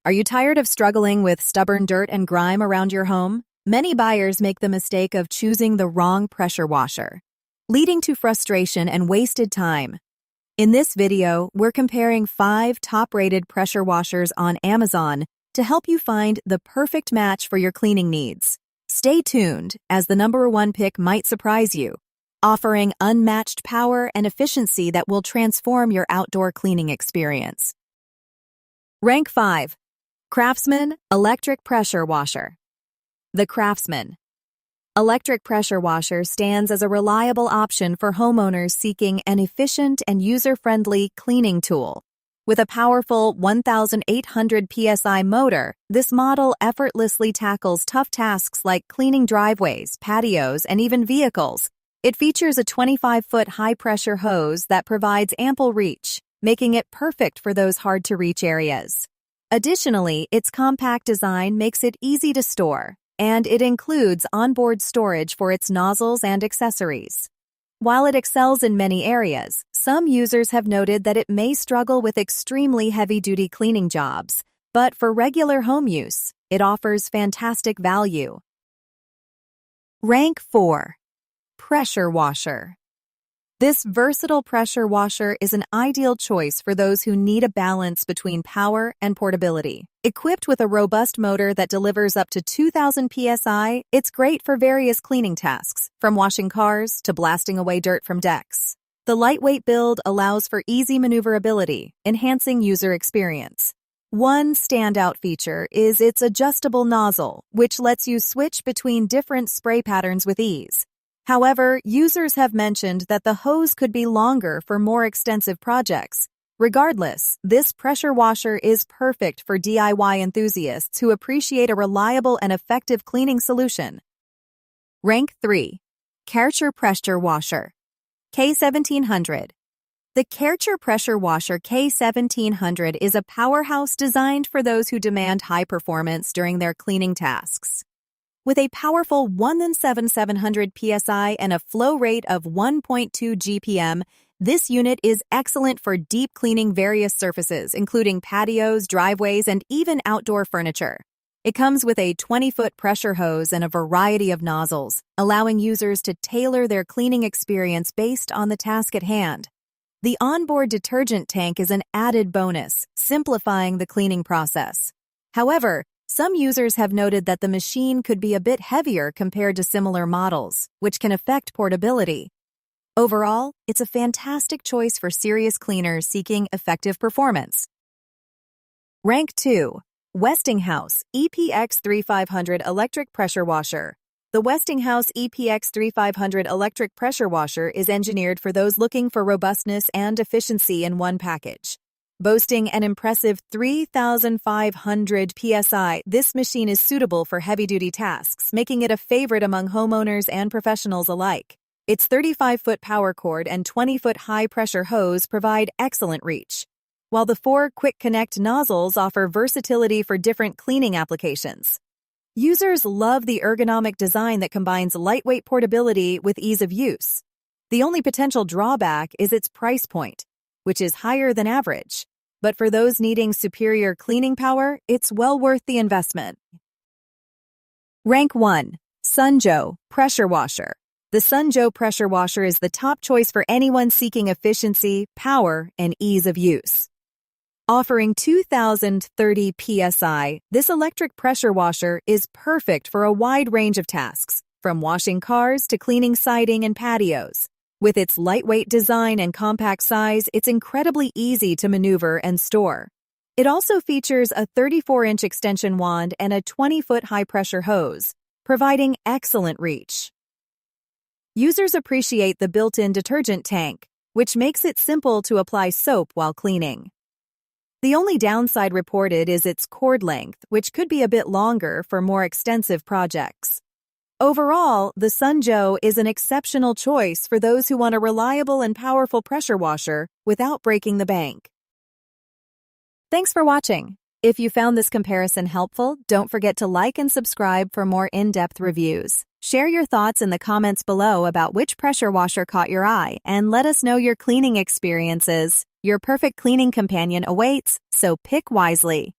Are you tired of struggling with stubborn dirt and grime around your home? Many buyers make the mistake of choosing the wrong pressure washer, leading to frustration and wasted time. In this video, we're comparing 5 top-rated pressure washers on Amazon to help you find the perfect match for your cleaning needs. Stay tuned, as the #1 pick might surprise you, offering unmatched power and efficiency that will transform your outdoor cleaning experience. Rank 5. CRAFTSMAN Electric Pressure Washer. The CRAFTSMAN Electric Pressure Washer stands as a reliable option for homeowners seeking an efficient and user-friendly cleaning tool. With a powerful 1,800 psi motor, this model effortlessly tackles tough tasks like cleaning driveways, patios, and even vehicles. It features a 25-foot high-pressure hose that provides ample reach, making it perfect for those hard-to-reach areas. Additionally, its compact design makes it easy to store, and it includes onboard storage for its nozzles and accessories. While it excels in many areas, some users have noted that it may struggle with extremely heavy-duty cleaning jobs, but for regular home use, it offers fantastic value. Rank 4. Pressure Washer. This versatile pressure washer is an ideal choice for those who need a balance between power and portability. Equipped with a robust motor that delivers up to 2,000 psi, it's great for various cleaning tasks, from washing cars to blasting away dirt from decks. The lightweight build allows for easy maneuverability, enhancing user experience. One standout feature is its adjustable nozzle, which lets you switch between different spray patterns with ease. However, users have mentioned that the hose could be longer for more extensive projects. Regardless, this pressure washer is perfect for DIY enthusiasts who appreciate a reliable and effective cleaning solution. Rank 3. Kärcher Pressure Washer. K1700. The Kärcher Pressure Washer K1700 is a powerhouse designed for those who demand high performance during their cleaning tasks. With a powerful 1,700 psi and a flow rate of 1.2 GPM, this unit is excellent for deep cleaning various surfaces, including patios, driveways, and even outdoor furniture. It comes with a 20-foot pressure hose and a variety of nozzles, allowing users to tailor their cleaning experience based on the task at hand. The onboard detergent tank is an added bonus, simplifying the cleaning process. However, some users have noted that the machine could be a bit heavier compared to similar models, which can affect portability. Overall, it's a fantastic choice for serious cleaners seeking effective performance. Rank 2. Westinghouse EPX3500 Electric Pressure Washer. The Westinghouse EPX3500 Electric Pressure Washer is engineered for those looking for robustness and efficiency in one package. Boasting an impressive 3,500 psi, this machine is suitable for heavy-duty tasks, making it a favorite among homeowners and professionals alike. Its 35-foot power cord and 20-foot high-pressure hose provide excellent reach, while the 4 quick-connect nozzles offer versatility for different cleaning applications. Users love the ergonomic design that combines lightweight portability with ease of use. The only potential drawback is its price point, which is higher than average. But for those needing superior cleaning power, it's well worth the investment. Rank 1. Sunjoe Pressure Washer. The Sunjoe Pressure Washer is the top choice for anyone seeking efficiency, power, and ease of use. Offering 2,030 psi, this electric pressure washer is perfect for a wide range of tasks, from washing cars to cleaning siding and patios. With its lightweight design and compact size, it's incredibly easy to maneuver and store. It also features a 34-inch extension wand and a 20-foot high-pressure hose, providing excellent reach. Users appreciate the built-in detergent tank, which makes it simple to apply soap while cleaning. The only downside reported is its cord length, which could be a bit longer for more extensive projects. Overall, the Sunjoe is an exceptional choice for those who want a reliable and powerful pressure washer without breaking the bank. Thanks for watching. If you found this comparison helpful, don't forget to like and subscribe for more in-depth reviews. Share your thoughts in the comments below about which pressure washer caught your eye, and let us know your cleaning experiences. Your perfect cleaning companion awaits, so pick wisely.